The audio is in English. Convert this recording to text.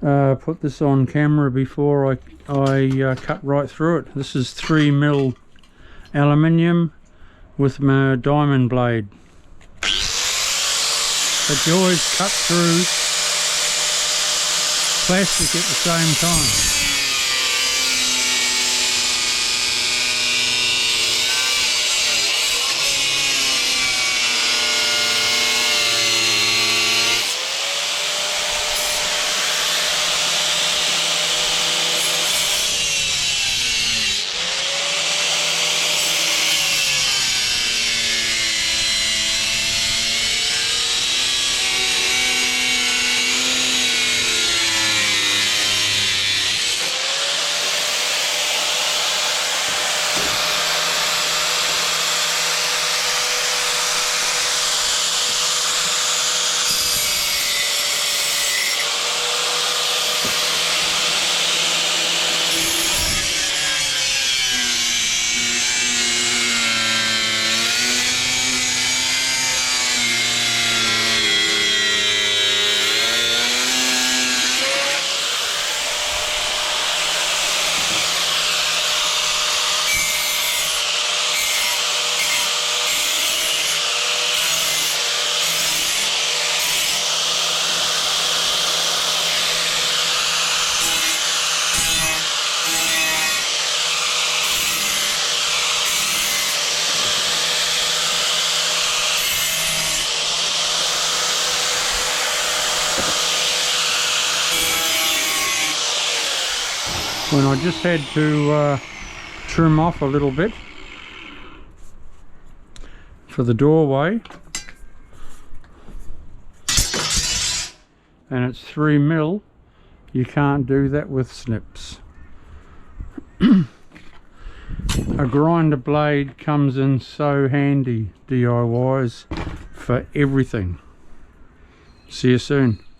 put this on camera before I cut right through it. This is 3mm aluminium with my diamond blade, but you always cut through plastic at the same time. When I just had to trim off a little bit for the doorway, and it's 3mm, you can't do that with snips. A grinder blade comes in so handy, DIYs, for everything. See you soon.